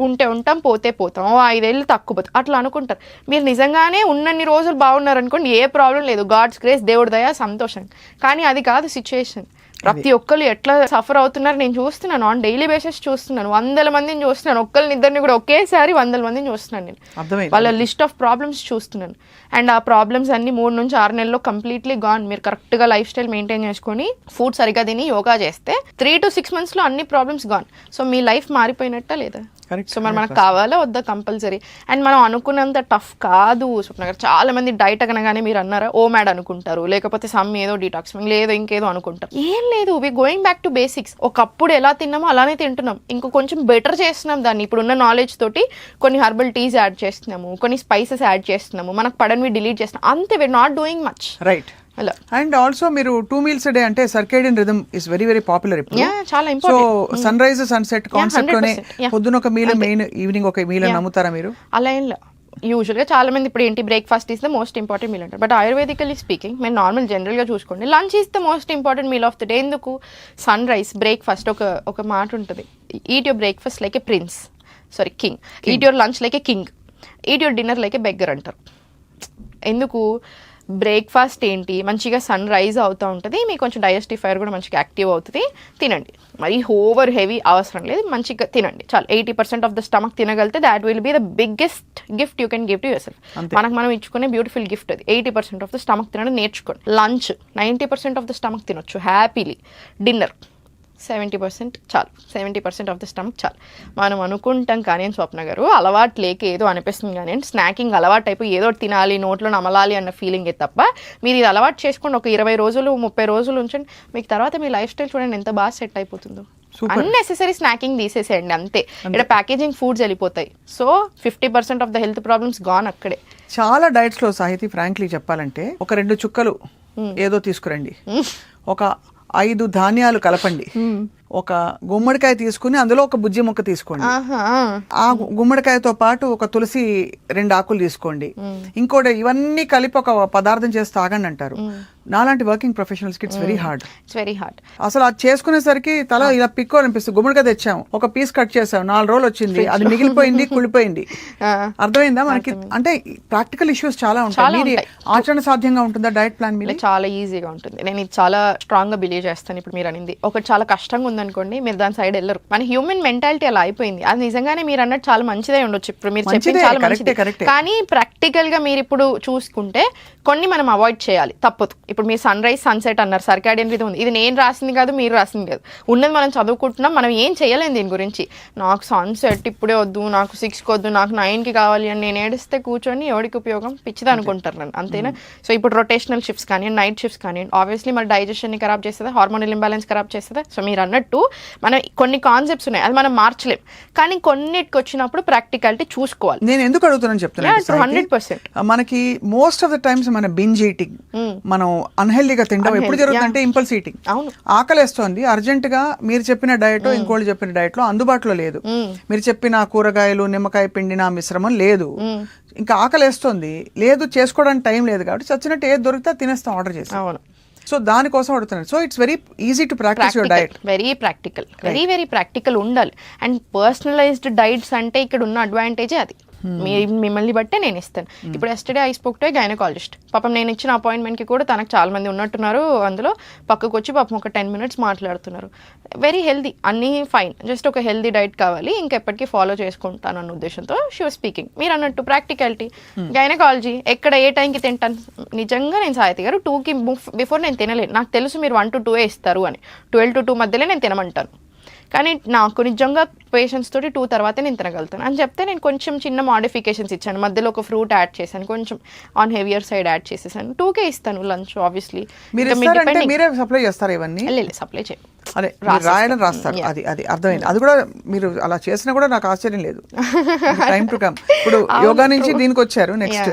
ఉంటే ఉంటాం పోతే పోతాం, 5 ఏళ్ళు తక్కువ పోతాం అట్లా అనుకుంటారు. మీరు నిజంగానే ఉన్నన్ని రోజులు బాగున్నారనుకోండి, ఏ ప్రాబ్లం లేదు, గాడ్స్ గ్రేస్, దేవుడి దయ, సంతోషం. కానీ అది కాదు సిచ్యుయేషన్. ప్రతి ఒక్కరు ఎట్లా సఫర్ అవుతున్నారు నేను చూస్తున్నాను, ఆన్ డైలీ బేసిస్ చూస్తున్నాను, 100 మందిని చూస్తున్నాను, ఒక్కరిని ఇద్దరిని కూడా ఒకేసారి 100 మందిని చూస్తున్నాను నేను. వాళ్ళ లిస్ట్ ఆఫ్ ప్రాబ్లమ్స్ చూస్తున్నాను. అండ్ ఆ ప్రాబ్లమ్స్ అన్ని 3 నుంచి 6 నెలల్లో కంప్లీట్లీ గాన్. మీరు కరెక్ట్గా లైఫ్ స్టైల్ మెయింటైన్ చేసుకొని ఫుడ్ సరిగా తిని యోగా చేస్తే 3 to 6 monthsలో అన్ని ప్రాబ్లమ్స్ గాన్. సో మీ లైఫ్ మారిపోయినట్టా లేదా? సో మరి మనకు కావాలా వద్దా? కంపల్సరీ. అండ్ మనం అనుకున్నంత టఫ్ కాదు స్వప్న గారు. చాలా మంది డైట్ అనగానే మీరు అన్నారా ఓ మ్యాడ్ అనుకుంటారు, లేకపోతే సమ్ ఏదో డీటాక్సింగ్ లేదో ఇంకేదో అనుకుంటారు. ఏం లేదు, we going back to basics. ఒకప్పుడు ఎలా తిన్నామో అలానే తింటున్నాం, ఇంకో కొంచెం బెటర్ చేస్తున్నాం దాన్ని. ఇప్పుడున్న నాలెడ్జ్ తోటి కొన్ని హర్బల్ టీస్ యాడ్ చేస్తున్నాము, కొన్ని స్పైసెస్ యాడ్ చేస్తున్నాము, మనకు పడనివి డిలీట్ చేస్తున్నాం, అంతే. We're not doing much. Right. అలా. అండ్ ఆల్సో మీరు 2 meals a day అంటే circadian rhythm is very very popular ఇప్పుడు. చాలా so important. Sunrise sunset concept లోనే పొద్దున ఒక మీల్ మెయిన్, ఈవినింగ్ ఒక మీల్ నమ్ముతారా మీరు? అలా ఏం లేదు. యూజువల్గా చాలా మంది ఇప్పుడు ఏంటి breakfast is the most important meal అంటారు. బట్ ఆయుర్వేదికలీ స్పీకింగ్ మీరు నార్మల్ జనరల్గా చూసుకోండి, lunch is the most important meal of the day. ఎందుకు? సన్ రైజ్ బ్రేక్ఫాస్ట్ ఒక మాట ఉంటుంది, eat your breakfast like A prince, sorry king, eat your lunch like a king, eat your dinner like A beggar అంటారు. ఎందుకు? Breakfast ఏంటి, మంచిగా sun rise అవుతూ ఉంటుంది, మీకు కొంచెం డైజెస్టివ్ ఫైర్ కూడా మంచిగా యాక్టివ్ అవుతుంది, తినండి. మరి ఓవర్ హెవీ అవసరం లేదు, మంచిగా తినండి చాలు. 80% ఆఫ్ ద స్టమక్ తినగలితే that will be the biggest gift you can give to yourself. మనకు మనం ఇచ్చుకునే బ్యూటిఫుల్ గిఫ్ట్ అది. 80% ఆఫ్ ద స్టమక్ తినడం నేర్చుకోండి. లంచ్ 90% ఆఫ్ ద స్టమక్ తినొచ్చు హ్యాపీలీ. డిన్నర్ 70% చాలు, 70% ఆఫ్ ద స్టమక్ చాలు. మనం అనుకుంటాం కానీ స్వప్న గారు అలవాటు లేక ఏదో అనిపిస్తుంది కానీ స్నాకింగ్ అలవాటు అయిపోయి ఏదో తినాలి నోట్లో నమలాలి అన్న ఫీలింగే తప్ప, మీరు ఇది అలవాటు చేసుకుని ఒక 20 రోజులు 30 రోజులు ఉంచండి, మీకు తర్వాత మీ లైఫ్ స్టైల్ చూడండి ఎంత బాగా సెట్ అయిపోతుందో. అన్నెసెసరీ స్నాకింగ్ తీసేసేయండి అంతే. ఇక్కడ ప్యాకేజింగ్ ఫుడ్స్ వెళ్ళిపోతాయి. So 50% of the health problems gone అక్కడే. చాలా డైట్స్ లో సాహితీ ఫ్రాంక్లీ చెప్పాలంటే ఒక 2 చుక్కలు ఏదో తీసుకురండి, ఒక 5 ధాన్యాలు కలపండి, ఒక గుమ్మడికాయ తీసుకుని అందులో ఒక బుజ్జి ముక్క తీసుకోండి, ఆ గుమ్మడికాయతో పాటు ఒక తులసి 2 ఆకులు తీసుకోండి, ఇంకోటి ఇవన్నీ కలిపి ఒక పదార్థం చేసి తాగండి అంటారు. నాలాంటి వర్కింగ్ ప్రొఫెషనల్స్ కి ఇట్స్ వెరీ హార్డ్. అసలు అది చేసుకునేసరికి తల ఇలా పిక్కో అనిపిస్తుంది. గుమ్మడికాయ తెచ్చాము, ఒక పీస్ కట్ చేసాం, 4 రోజులు వచ్చింది, అది మిగిలిపోయింది, కుళ్ళిపోయింది. అర్థమైందా మనకి? అంటే ప్రాక్టికల్ ఇష్యూస్ చాలా ఉంటాయి. ఆచరణ సాధ్యంగా ఉంటుందా డైట్ ప్లాన్ మీద? చాలా ఈజీగా ఉంటుంది. నేను ఇది చాలా స్ట్రాంగ్ గా బిలీవ్ చేస్తాను. ఇప్పుడు మీరు అనింది ఒకటి చాలా కష్టంగా ఉందనుకోండి, మీరు దాని సైడ్ వెళ్ళరు. మన హ్యూమన్ మెంటాలిటీ అలా అయిపోయింది. అది నిజంగానే మీరు అన్నట్టు చాలా మంచిదే ఉండొచ్చు, ఇప్పుడు మీరు చెప్పింది చాలా మంచిది. కానీ ప్రాక్టికల్ గా మీరు ఇప్పుడు చూసుకుంటే కొన్ని మనం అవాయిడ్ చేయాలి, తప్పదు. ఇప్పుడు మీరు సన్ రైజ్ సన్సెట్ అన్నారు, సర్కాడియన్ రిథమ్ ఉంది, ఇది నేను రాసింది కాదు, మీరు రాసింది కాదు, ఉన్నది మనం చదువుకుంటున్నాం. మనం ఏం చేయలేము దీని గురించి. నాకు సన్సెట్ ఇప్పుడే వద్దు, నాకు 6కి వద్దు, నాకు 9కి కావాలి అని నేను ఏడిస్తే కూర్చొని ఎవరికి ఉపయోగం? పిచ్చిది అనుకుంటారు నన్ను, అంతేనా? సో ఇప్పుడు రొటేషనల్ షిఫ్ట్స్ కానీ నైట్ షిఫ్ట్స్ కానీ ఆబ్వియస్లీ మన డైజెషన్ని ఖరాబ్ చేస్తుందా, హార్మోనల్ ఇంబ్యాలెన్స్ ఖరాబ్ చేస్తుందా? సో మీరు అన్నట్టు మనం కొన్ని కాన్సెప్ట్స్ ఉన్నాయి, అది మనం మార్చలేం. కానీ కొన్నిటికి వచ్చినప్పుడు ప్రాక్టికాలిటీ చూసుకోవాలి. నేను ఎందుకు అడుగుతున్నాను చెప్తున్నాను, 100% మనకి మోస్ట్ ఆఫ్ ద టైమ్స్ మన బింజ్ ఈటింగ్, మనం అన్హెల్దీగా తింటాం. ఎప్పుడు జరుగుతుందంటే ఇంపల్స్ ఈటింగ్. ఆకలేస్తోంది, అర్జెంట్ గా మీరు చెప్పిన డయట్ ఇంకోళ్ళు చెప్పిన డయట్ లో అందుబాటులో లేదు, మీరు చెప్పిన కూరగాయలు నిమ్మకాయ పిండిన మిశ్రమం లేదు, ఇంకా ఆకలేస్తోంది లేదు, చేసుకోవడానికి టైం లేదు, కాబట్టి చచ్చినట్టు ఏది దొరికితే తినేస్తాం ఆర్డర్ చేసి. సో దానికోసం అడుగుతున్నాను. So it's very easy to practice your diet. Very practical ఉండాలి. అండ్ పర్సనలైజ్డ్ డైట్స్ అంటే ఇక్కడ ఉన్న అడ్వాంటేజే అది. మిమ్మల్ని బట్టే నేను ఇస్తాను. ఇప్పుడు yesterday I spoke to A gynaecologist. పాపం నేను ఇచ్చిన అపాయింట్మెంట్కి కూడా తనకు చాలా మంది ఉన్నట్టున్నారు, అందులో పక్కకు వచ్చి పాపం ఒక 10 minutes మాట్లాడుతున్నారు. వెరీ హెల్దీ, అన్నీ ఫైన్, జస్ట్ ఒక హెల్దీ డైట్ కావాలి, ఇంకెప్పటికీ ఫాలో చేసుకుంటాను అన్న ఉద్దేశంతో షీ వాజ్ స్పీకింగ్. మీరు అన్నట్టు ప్రాక్టికాలిటీ, గైనకాలజీ ఎక్కడ ఏ టైంకి తింటాను. నిజంగా నేను సాహితి గారు 2కి బిఫోర్ నేను తినలేను. నాకు తెలుసు మీరు 1 to 2 ఇస్తారు అని, 12 to 2 మధ్యలో నేను తినమంటాను. కానీ నాకు నిజంగా పేషెంట్స్ తోటి 2 తర్వాతే నేను తినగలుగుతాను అని చెప్తే నేను కొంచెం చిన్న మాడిఫికేషన్స్ ఇచ్చాను. మధ్యలో ఒక ఫ్రూట్ యాడ్ చేశాను, కొంచెం ఆన్ హెవియర్ సైడ్ యాడ్ చేసేసాను. 2కే ఇస్తాను లంచ్. ఆబ్వియస్లీ మీరే సప్లై చేస్తారు ఇవన్నీ? సప్లై చేయ, అదే రాయడం రాస్తారు, అది అది అర్థమైంది. అది కూడా మీరు అలా చేసినా కూడా నాకు ఆశ్చర్యం లేదు. Time to come. ఇప్పుడు యోగా నుంచి దీనికి వచ్చారు next.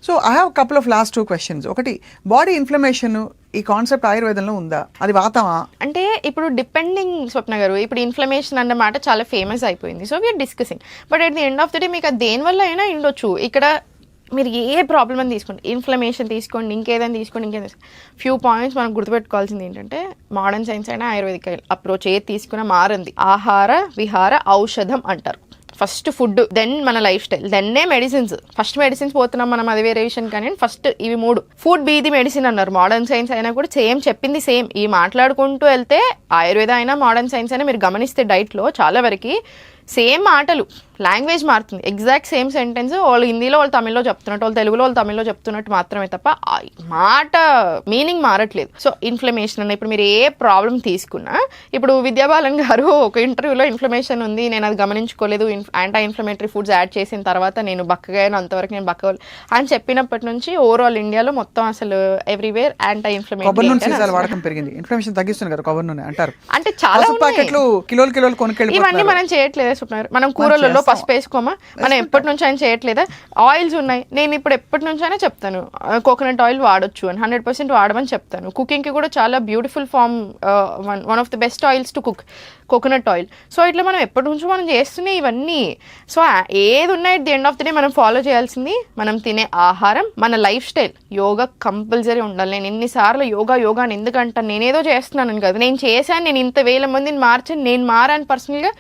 So I have couple of last 2 questions. ఒకటి, బాడీ ఇన్ఫ్లమేషన్ ఈ కాన్సెప్ట్ ఆయుర్వేదంలో ఉందా? అది వాతమా? అంటే ఇప్పుడు డిపెండింగ్ స్వప్న గారు, ఇప్పుడు ఇన్ఫ్లమేషన్ అన్న మాట చాలా ఫేమస్ అయిపోయింది. So we're discussing. But at the end of the day మీకు అది దేనివల్ల అయినా ఉండొచ్చు. ఇక్కడ మీరు ఏ ప్రాబ్లమ్ అని తీసుకోండి, ఇన్ఫ్లమేషన్ తీసుకోండి, ఇంకేదైనా తీసుకోండి, ఫ్యూ పాయింట్స్ మనం గుర్తుపెట్టుకోవాల్సింది ఏంటంటే, మోడర్న్ సైన్స్ అయినా ఆయుర్వేదిక్ అప్రోచ్ ఏది తీసుకున్నా మారింది. ఆహార విహార ఔషధం అంటారు. ఫస్ట్ ఫుడ్, దెన్ మన లైఫ్ స్టైల్, దెన్నే మెడిసిన్స్. ఫస్ట్ మెడిసిన్స్ పోతున్నాం మనం, అది వేరే విషయం. కానీ ఫస్ట్ ఇవి 3. ఫుడ్ బీ ది మెడిసిన్ అన్నారు. మోడర్న్ సైన్స్ అయినా కూడా సేమ్ చెప్పింది సేమ్. ఈ మాట్లాడుకుంటూ వెళ్తే ఆయుర్వేద అయినా మోడర్న్ సైన్స్ అయినా మీరు గమనిస్తే డైట్లో చాలా వరకు సేమ్ మాటలు, లాంగ్వేజ్ మారుతుంది. ఎగ్జాక్ట్ సేమ్ సెంటెన్స్ వాళ్ళు హిందీలో వాళ్ళు తమిళ్లో చెప్తున్నట్టు, వాళ్ళు తెలుగులో వాళ్ళు తమిళ్లో చెప్తున్నట్టు మాత్రమే తప్ప మాట మీనింగ్ మారట్లేదు. సో ఇన్ఫ్లమేషన్ అన్న, ఇప్పుడు మీరు ఏ ప్రాబ్లం తీసుకున్నా, ఇప్పుడు విద్యాబాలన్ గారు ఒక ఇంటర్వ్యూలో ఇన్ఫ్లమేషన్ ఉంది, నేను అది గమనించుకోలేదు, యాంటీ ఇన్ఫ్లమేటరీ ఫుడ్స్ యాడ్ చేసిన తర్వాత నేను బక్కగాను, అంతవరకు నేను బక్క అని చెప్పినప్పటి నుంచి ఓవరాల్ ఇండియాలో మొత్తం అసలు ఎవ్రీవేర్ యాంటీ ఇన్ఫ్లమేటరీ వాడకం పెరిగింది. ఇన్ఫ్లమేషన్ తగ్గిస్తుంది కదా కొబ్బరి నూనె అంటారు. అంటే చాలా ప్యాకెట్లు కిలోలు కొనుక్కెళ్ళి ఇవన్నీ మనం చేయట్లేదు. మనం కూరలలో పసుపు వేసుకోమా, మనం ఎప్పటి నుంచి అయినా చేయట్లేదా? ఆయిల్స్ ఉన్నాయి, నేను ఇప్పుడు ఎప్పటి నుంచి అయినా చెప్తాను కోకోనట్ ఆయిల్ వాడొచ్చు అని, 100% వాడమని చెప్తాను. కుకింగ్కి కూడా చాలా beautiful form, one of the best oils to cook, coconut oil. So ఇట్లా మనం ఎప్పటి నుంచో మనం చేస్తున్నాయి ఇవన్నీ. సో ఏది ఉన్నాయి the end of the day మనం ఫాలో చేయాల్సింది మనం తినే ఆహారం, మన లైఫ్ స్టైల్. యోగా కంపల్సరీ ఉండాలి. నేను ఎన్నిసార్లు యోగా అని ఎందుకంటాను, నేనేదో చేస్తున్నాను కదా, నేను చేశాను, నేను ఇంత వేల మందిని మార్చాను, నేను మారాను పర్సనల్గా,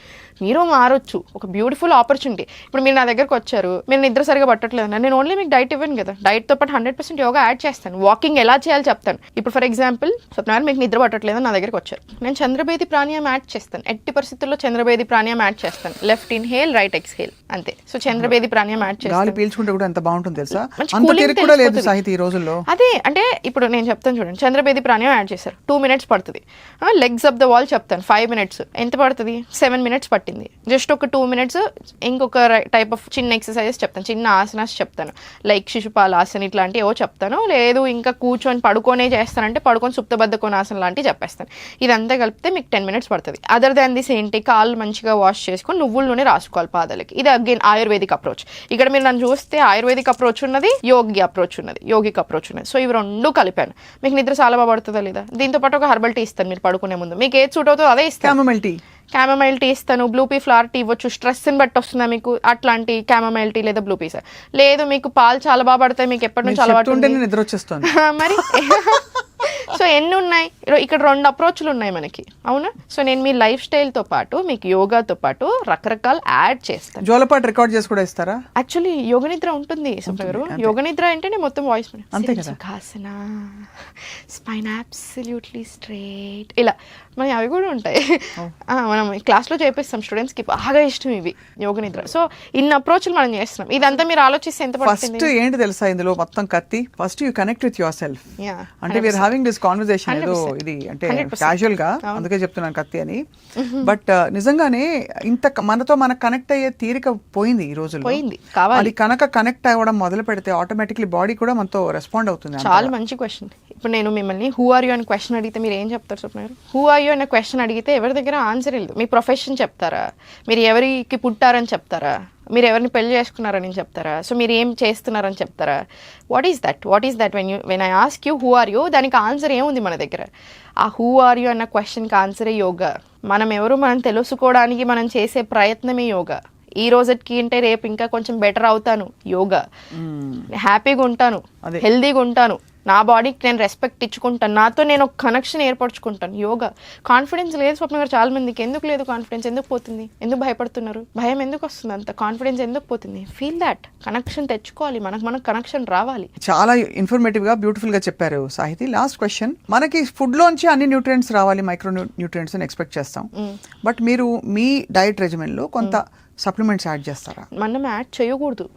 మీరు మారొచ్చు. ఒక బ్యూటిఫుల్ ఆపర్చునిటీ. ఇప్పుడు మీరు నా దగ్గరకు వచ్చారు, మీరు నిద్ర సరిగా పట్టట్లేదు, నేను ఓన్లీ మీకు డైట్ ఇవ్వను కదా, డైట్తో పాటు 100% యోగా యాడ్ చేస్తాను. వాకింగ్ ఎలా చేయాలో చెప్తాను. ఇప్పుడు ఫర్ ఎగ్జాంపుల్ స్వప్నారు మీకు నిద్ర పట్టట్లేదు నా దగ్గరకు వచ్చారు, నేను చంద్రభేది ప్రాణాయామం యాడ్ చేస్తాను. ఎట్టి పరిస్థితుల్లో చంద్రభేది ప్రాణాయామం యాడ్ చేస్తాను. లెఫ్ట్ ఇన్హేల్, రైట్ ఎక్స్హేల్, అంతే. సో చంద్రభేది ప్రాణాయామం యాడ్ చేస్తాను. గాలి పీల్చుకుంటే కూడా ఎంత బాగుంటుంది తెలుసా, అంత తిరిగి కూడా లేదు సాహితీ ఈ రోజుల్లో. అదే అంటే ఇప్పుడు నేను చెప్తాను చూడండి, చంద్రభేది ప్రాణాయామం యాడ్ చేశారు, 2 minutes పడుతుంది. లెగ్స్ అప్ ద వాల్ చెప్తాను, 5 minutes. ఎంత పడుతుంది? 7 minutes పట్టింది. జస్ట్ ఒక 2 minutes ఇంకొక టైప్ ఆఫ్ చిన్న ఎక్సర్సైజెస్ చెప్తాను, చిన్న ఆసనాస్ చెప్తాను, లైక్ శిశుపాలాసన ఇట్లాంటివి ఏవో చెప్తాను. లేదు ఇంకా కూర్చొని పడుకొనే చేస్తానంటే పడుకొని సుప్తబద్ధ కోణాసన లాంటివి చెప్పేస్తాను. ఇదంతా కలిపితే మీకు 10 minutes పడుతుంది. అదర్ దాన్ దిస్ ఏంటి, కాళ్ళు మంచిగా వాష్ చేసుకొని నువ్వుల నూనె రాసుకోవాలి పాదాలకి. ఇది అగైన్ ఆయుర్వేదిక్ అప్రోచ్. ఇక్కడ మీరు నన్ను చూస్తే ఆయుర్వేదిక్ అప్రోచ్ ఉన్నది, యోగిక్ అప్రోచ్ ఉన్నది. సో ఇవి 2 కలిపాను. మీకు నిద్ర చాలా బాగా పడుతుందా లేదా? దీంతో పాటు ఒక హెర్బల్ టీ ఇస్తాను మీరు పడుకునే ముందు, మీకు ఏది సూట్ అవుతుందో అదే ఇస్తాను. క్యామమైల్ టీ ఇస్తాను, బ్లూ పీ ఫ్లవర్ టీ ఇవ్వచ్చు. స్ట్రెస్ని బట్టి వస్తుందా మీకు అట్లాంటి క్యామమైల్ టీ లేదా బ్లూ పీస్. లేదు మీకు పాలు చాలా బాగా పడతాయి, మీకు ఎప్పటి నుంచి అలవాటు నిద్ర వచ్చేస్తుంది మరి. సో ఎన్ని ఉన్నాయి ఇక్కడ, 2 అప్రోచ్లు ఉన్నాయి మనకి, అవునా? సో నేను మీ లైఫ్ స్టైల్తో పాటు మీకు యోగాతో పాటు రకరకాల యాడ్ చేస్తాను. జోలపాటు రికార్డ్ చేసి కూడా ఇస్తారా? యాక్చువల్లీ యోగ నిద్ర ఉంటుంది సుప్ర గారు. యోగ నిద్ర అంటేనే మొత్తం వాయిస్ అంతే కదా, సుఖాసన, స్పైన్ అబ్సల్యూట్లీ స్ట్రైట్, ఇలా మన అవి కూడా ఉంటాయి. మనం క్లాస్లో చేపిస్తాం స్టూడెంట్స్కి, బాగా ఇష్టం ఇవి యోగ నిద్ర. సో ఇన్ని అప్రోచ్లు మనం చేస్తున్నాం. ఇదంతా మీరు ఆలోచిస్తే ఎంత పడుతుంది? ఫస్ట్ ఏంటి తెలుసా ఇందులో మొత్తం కత్తి, first you connect with your self. అంటే వీఆర్ హావింగ్ దిస్ కాన్వర్సేషన్ ఏదో ఇది అంటే క్యాజువల్ గా, అందుకే చెప్తున్నాను కత్తి అని. బట్ నిజంగానే ఇంత మనతో మనకు కనెక్ట్ అయ్యే తీరిక పోయింది ఈ రోజుల్లో. అది కనుక కనెక్ట్ అవ్వడం మొదలు పెడితే ఆటోమేటిక్లీ బాడీ కూడా మనతో రెస్పాండ్ అవుతుంది. చాలా మంచి క్వశ్చన్. ఇప్పుడు నేను మిమ్మల్ని హూ ఆర్ యూ అనే క్వశ్చన్ అడిగితే మీరు ఏం చెప్తారు స్వప్న గారు? హూ ఆర్ యూ అనే క్వశ్చన్ అడిగితే ఎవరి దగ్గర ఆన్సర్ లేదు. మీ ప్రొఫెషన్ చెప్తారా, మీరు ఎవరికి పుట్టారని చెప్తారా, మీరు ఎవరిని పెళ్లి చేసుకున్నారని చెప్తారా, సో మీరు ఏం చేస్తున్నారని చెప్తారా? What is that when I ask you who are you, దానికి ఆన్సర్ ఏముంది మన దగ్గర? ఆ హూ ఆర్ యూ అన్న క్వశ్చన్కి ఆన్సరే యోగా. మనం ఎవరు మనం తెలుసుకోవడానికి మనం చేసే ప్రయత్నమే యోగా. ఈ రోజుకి అంటే రేపు ఇంకా కొంచెం బెటర్ అవుతాను, యోగా. హ్యాపీగా ఉంటాను, హెల్దీగా ఉంటాను, నా బాడీకి నేను రెస్పెక్ట్ ఇచ్చుకుంటాను, నాతో నేను ఒక కనెక్షన్ ఏర్పరచుకుంటాను, యోగా. కాన్ఫిడెన్స్ లేదు స్వప్న గారు చాలా మందికి. ఎందుకు లేదు కాన్ఫిడెన్స్? ఎందుకు పోతుంది? ఎందుకు భయపడుతున్నారు? భయం ఎందుకు వస్తుంది? అంత కాన్ఫిడెన్స్ ఎందుకు పోతుంది? ఫీల్ దాట్ కనెక్షన్ తెచ్చుకోవాలి, మనకు కనెక్షన్ రావాలి. చాలా ఇన్ఫర్మేటివ్ గా బ్యూటిఫుల్ గా చెప్పారు సాహితి. లాస్ట్ క్వశ్చన్, మనకి ఫుడ్ లోంచి అన్ని న్యూట్రియంట్స్ రావాలి, మైక్రో న్యూట్రియంట్స్ అని ఎక్స్పెక్ట్ చేస్తాం. బట్ మీరు మీ డైట్ రెజిమెన్ లో కొంత సప్లిమెంట్స్ యాడ్ చేస్తారా? మనం యాడ్ చేయకూడదు.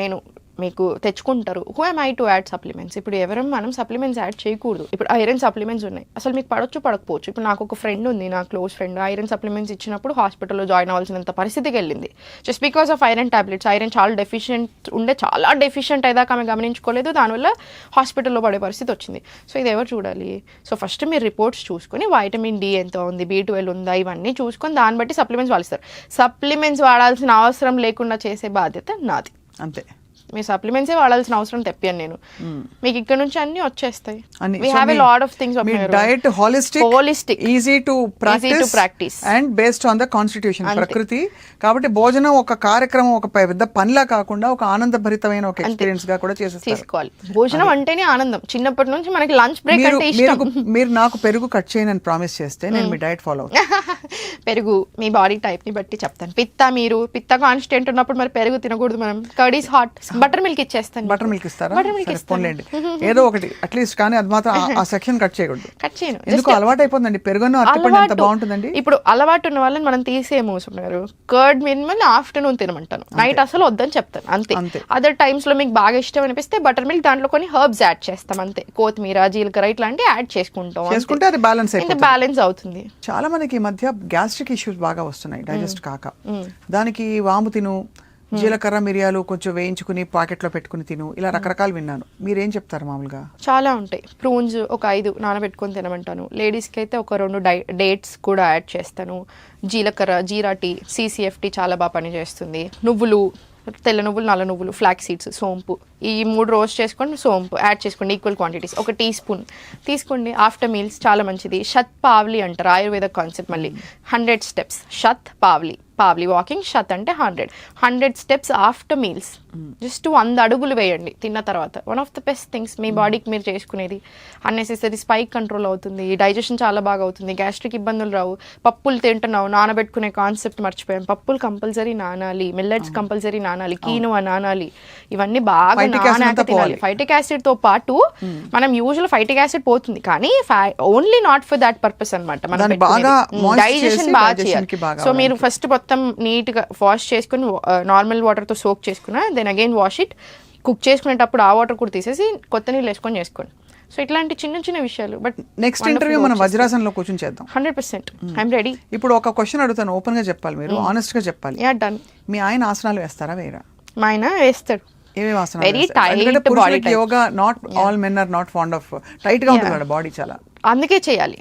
నేను మీకు తెచ్చుకుంటారు, who M I to add supplements? ఇప్పుడు ఎవరం మనం సప్లిమెంట్స్ యాడ్ చేయకూడదు. ఇప్పుడు ఐరన్ సప్లిమెంట్స్ ఉన్నాయి, అసలు మీకు పడొచ్చు పడకపోవచ్చు. ఇప్పుడు నాకు ఒక ఫ్రెండ్ ఉంది, నా క్లోజ్ ఫ్రెండ్, ఐరన్ సప్లిమెంట్స్ ఇచ్చినప్పుడు హాస్పిటల్లో జాయిన్ అవ్వాల్సినంత పరిస్థితికి వెళ్ళింది, just because of iron tablets. Iron చాలా డెఫిషియెంట్ అయ్యాక ఆమె గమనించుకోలేదు, దానివల్ల హాస్పిటల్లో పడే పరిస్థితి వచ్చింది. సో ఇది ఎవరు చూడాలి? సో ఫస్ట్ మీరు రిపోర్ట్స్ చూసుకొని వైటమిన్ డి ఎంత ఉంది, B12 ఉందా, ఇవన్నీ చూసుకొని దాన్ని బట్టి సప్లిమెంట్స్ వాడిస్తారు. సప్లిమెంట్స్ వాడాల్సిన అవసరం లేకుండా చేసే బాధ్యత నాది, అంతే. మీ సప్లిమెంట్సే వాడాల్సిన అవసరం తెప్పాను నేను. మీకు ఇక్కడ నుంచి అన్ని వచ్చేస్తాయి. అన్ని. We So have a me- lot of things me Swapna గారు. Diet Holistic. Easy to practice. And based on the constitution, ప్రకృతి. కాబట్టి భోజనం ఒక కార్యక్రమం, ఒక పెద్ద పనిలా కాకుండా ఒక ఆనందభరితమైన ఒక ఎక్స్పీరియన్స్ గా కూడా చేసేస్తారు. తీసుకోవాలి. భోజనం అంటేనే ఆనందం. చిన్నప్పటి నుంచి మనకి లంచ్ బ్రేక్ అంటే ఇష్టం. మీరు నాకు పెరుగు కట్ చేయనని ప్రామిస్ చేస్తే నేను మీ డైట్ ఫాలో అవుతాను. పెరుగు మీ బాడీ టైప్ ని బట్టి చెప్తాను. పిత్త కాన్స్టెంట్ ఉన్నప్పుడు మరి పెరుగు తినకూడదు మనం. Curd is hot. Butter milk ఇచ్చేస్తాను. బటర్ మిల్క్ ఇస్తారా? Butter milk సరే, ఇస్తాను. పోన్లేండి. ఏదో ఒకటి అట్లీస్ట్, కానీ అది మాత్రం ఆ సెక్షన్ కట్ చేయకూడదు. కట్ చేయను. ఎందుకు అలవాటు అయిపోతుందండి. పెరుగును అరటిపండు ఎంత బాగుంటుందండి. ఇప్పుడు అలవాటు ఉన్న వాళ్ళని మనం తీసేమో గారు. కర్డ్ మినిమల్ ఆఫ్టర్నూన్ తినమంటాను. నైట్ అసలు వద్దని చెప్తాను. అంతే. అదర్ టైమ్స్ లో మీకు బాగా ఇష్టం అనిపిస్తే బటర్ మిల్క్, దాంట్లో కొన్ని హర్బ్స్ యాడ్ చేస్తాం అంతే. కొత్తిమీర, జీలకర్ర ఇట్లాంటివి యాడ్ చేసుకుంటాం. చేసుకుంటే అది బ్యాలెన్స్ అయిపోతుంది. బ్యాలెన్స్ అవుతుంది. చాలా మందికి ఈ మధ్య గ్యాస్ట్రిక్ ఇష్యూస్ బాగా వస్తున్నాయి, డైజెస్ట్ కాక. దానికి వాము తిను, జీలకర్ర మిరియాలు కొంచెం వేయించుకుని పాకెట్లో పెట్టుకుని తిను, ఇలా రకరకాలు విన్నాను. మీరేం చెప్తారు మామూలుగా? చాలా ఉంటాయి. ప్రూన్స్ ఒక 5 నానబెట్టుకొని తినమంటాను. లేడీస్కి అయితే ఒక 2 డేట్స్ కూడా యాడ్ చేస్తాను. జీలకర్ర, జీరా టీ, CCFT చాలా బాగా పనిచేస్తుంది. నువ్వులు, తెల్ల నువ్వులు, నల్ల నువ్వులు, ఫ్లాక్ సీడ్స్, సోంపు, ఈ 3 రోస్ట్ చేసుకొని సోంపు యాడ్ చేసుకోండి ఈక్వల్ క్వాంటిటీస్. 1 టీ స్పూన్ తీసుకోండి. ఆఫ్టర్ మీల్స్ చాలా మంచిది. షత్ పావ్లీ అంటారు, ఆయుర్వేద కాన్సెప్ట్. మళ్ళీ 100 స్టెప్స్. Sheath పావ్లీ walking. షత్ అంటే 100 స్టెప్స్ ఆఫ్టర్ మీల్స్. జస్ట్ 100 అడుగులు వేయండి తిన్న తర్వాత. One of the best things మీ బాడీకి మీరు చేసుకునేది. అన్నెసెసరీ స్పైక్ కంట్రోల్ అవుతుంది. డైజెషన్ చాలా బాగా అవుతుంది. గ్యాస్ట్రిక్ ఇబ్బందులు రావు. పప్పులు తింటున్నావు, నానబెట్టుకునే కాన్సెప్ట్ మర్చిపోయాం. పప్పులు కంపల్సరీ నానాలి. మిల్లెట్స్ కంపల్సరీ నానాలి. కీనువా నానాలి. ఇవన్నీ బాగా నానాక తినాలి. ఫైటిక్ యాసిడ్ తో పాటు మనం యూజువల్ ఫైటిక్ యాసిడ్ పోతుంది, కానీ only not for that purpose అనమాట. డైజెషన్ బాగా చేయాలి. సో మీరు ఫస్ట్ మొత్తం నీట్ గా వాష్ చేసుకుని నార్మల్ వాటర్ తో సోక్ చేసుకున్నా, then again wash it. Cook చేసుకునేటప్పుడు ఆ వాటర్ కూడా తీసేసి కొత్త నీళ్ళు వేసుకొని చేసుకోండి. సో ఇట్లాంటి చిన్న విషయాలు. బట్ నెక్స్ట్ ఇంటర్వ్యూ మనం వజ్రాసనంలో కూర్చొని చేద్దాం. 100% ఐఎమ్ రెడీ. ఇప్పుడు ఒక క్వశ్చన్ అడుగుతాను, ఓపెన్ గా చెప్పాలి, మీరు ఆనెస్ట్ గా చెప్పాలి. Yeah done. మీ ఆయన ఆసనాలు వేస్తారా వేయరా? మా ఆయన వేస్తాడు. ఏమేమి ఆసనాలు Very వేస్తారు? tight ఎందుకంటే body పురుషులకి type. Yoga, not all men are not fond of tight గా ఉంటుంది కదా బాడీ చాలా. అందుకే చేయాలి.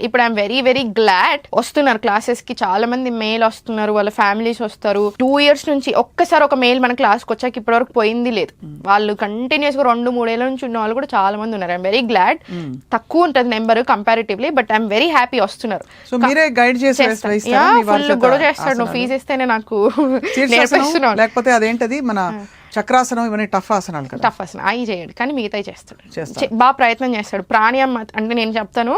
ఇప్పుడు ఐఎమ్ వెరీ గ్లాడ్ వస్తున్నారు క్లాసెస్ కి. చాలా మంది మేల్ వస్తున్నారు, వాళ్ళ ఫ్యామిలీస్ వస్తారు. 2 years నుంచి ఒక్కసారి ఒక మేల్ మన క్లాస్ కి వచ్చాక ఇప్పటి వరకు పోయింది లేదు. వాళ్ళు కంటిన్యూస్ గా 2-3 ఏళ్ళ నుంచి ఉన్న వాళ్ళు కూడా చాలా మంది ఉన్నారు. I'm very glad. తక్కువ ఉంటుంది number comparatively, but I'm very happy వస్తున్నారు. సో మీరే గైడ్ చేసి ఫుల్ గొడవ చేస్తాడు. నువ్వు ఫీజు ఇస్తేనే నాకు నేర్పిస్తున్నావు. లేకపోతే అదేంటది మన చక్రాసనం, ఇవన్నీ టఫ్ ఆసనాలు కదా. టఫ్ ఆసనం అవి చేయడు, కానీ మిగతాయి చేస్తాడు. బాగా ప్రయత్నం చేస్తాడు. ప్రాణాయామం అంటే నేను చెప్తాను,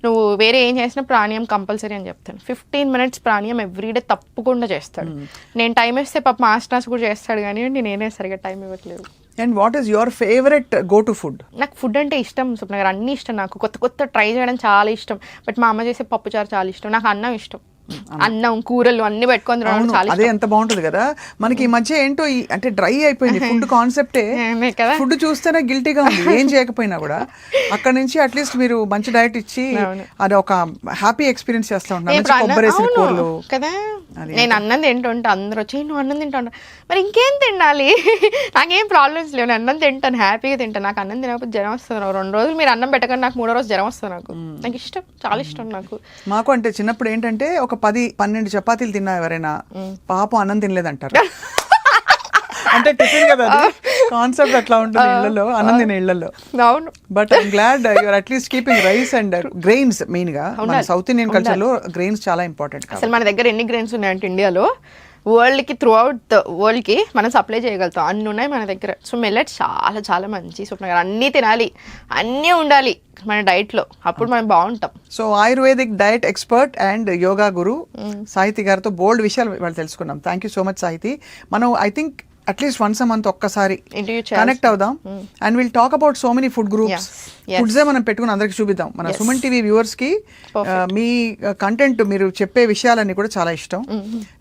నువ్వు వేరే ఏం చేసినా ప్రాణాయామం కంపల్సరీ అని చెప్తాను. 15 minutes ప్రాణాయామం ఎవ్రీడే తప్పకుండా చేస్తాడు. నేను టైం ఇస్తే పాప మాస్టర్స్ కూడా చేస్తాడు, కానీ నేనే సరిగా టైం ఇవ్వట్లేదు. And what is your favourite go to food? నాకు ఫుడ్ అంటే ఇష్టం స్వప్న గారు, అన్ని ఇష్టం. నాకు కొత్త ట్రై చేయడం చాలా ఇష్టం. బట్ మా అమ్మ చేసే పప్పుచారు చాలా ఇష్టం. నాకు అన్నం ఇష్టం. అన్నం, కూరలు అన్ని పెట్టుకొని తినడం చాలా అదే ఎంత బాగుంటుంది కదా. మనకి ఈ మధ్య ఏంటో అంటే డ్రై అయిపోయింది ఫుడ్ కాన్సెప్టే. ఫుడ్ చూస్తేనే గిల్టీగా ఉంది ఏం చేయకపోయినా కూడా. అక్కడ నుంచి అట్లీస్ట్ మీరు మంచి డైట్ ఇచ్చి అది ఒక హ్యాపీ ఎక్స్పీరియన్స్ చేస్తా ఉంటాను. కొబ్బరేసిన కూరలు కదా. నేను అన్నం తింటుంటా, అందరూ వచ్చి నువ్వు అన్నం తింటా, మరి ఇంకేం తినాలి? నాకేం ప్రాబ్లమ్స్ లేవు, నేను అన్నం తింటాను, హ్యాపీగా తింటాను. నాకు అన్నం తినకపోతే జ్వరం వస్తుంది. 2 రోజులు మీరు అన్నం పెట్టకండి, నాకు 3వ రోజు జ్వరం వస్తుంది. నాకు ఇష్టం, చాలా ఇష్టం నాకు. మాకు అంటే చిన్నప్పుడు ఏంటంటే ఒక 10-12 చపాతీలు తిన్నా ఎవరైనా పాపం అన్నం తినలేదంటారు. అంటే టిఫిన్ కదా, కాన్సెప్ట్ అట్లా ఉంటుంది ఇళ్లలో, అన్నం తినే ఇళ్లలో. అవును. But I'm glad you're at least keeping rice and grains. Main గా మన సౌత్ ఇండియన్ కల్చర్ లో గ్రెయిన్స్ చాలా ఇంపార్టెంట్. అసలు మన దగ్గర ఎన్ని గ్రెయిన్స్ ఉన్నాయంటే ఇండియాలో వరల్డ్ కి త్రూ అవుట్ ద వరల్డ్ కి మనం సప్లై చేయగలుగుతాం, అన్ని ఉన్నాయి మన దగ్గర. సో మిల్లెట్స్ చాలా చాలా మంచి స్వప్న గారు. అన్నీ తినాలి, అన్నీ ఉండాలి మన డైట్ లో, అప్పుడు మనం బాగుంటాం. So Ayurvedic diet expert and yoga guru Sahithi గారితో బోల్డ్ విషయాలు వాళ్ళు తెలుసుకున్నాం. Thank you so much Sahithi. మనం I think at least once a month ఒక్కసారి కనెక్ట్ అవుదాం and will talk about so many food groups. ఫుడ్సే మనం పెట్టుకుని అందరికి చూపిద్దాం. మన సుమన్ టీవీ వ్యూవర్స్ కి మీ కంటెంట్, మీరు చెప్పే విషయాలన్నీ కూడా చాలా ఇష్టం.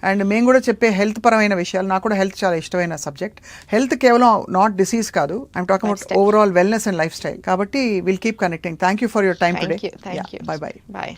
అండ్ మేము కూడా చెప్పే హెల్త్ పరమైన విషయాలు, నాకు కూడా హెల్త్ చాలా ఇష్టమైన సబ్జెక్ట్. హెల్త్ కేవలం నాట్ డిసీజ్ కాదు, I'm talking about overall wellness and lifestyle. కాబట్టి will keep connecting. Thank you for your time today. Thank you. Bye bye. Bye.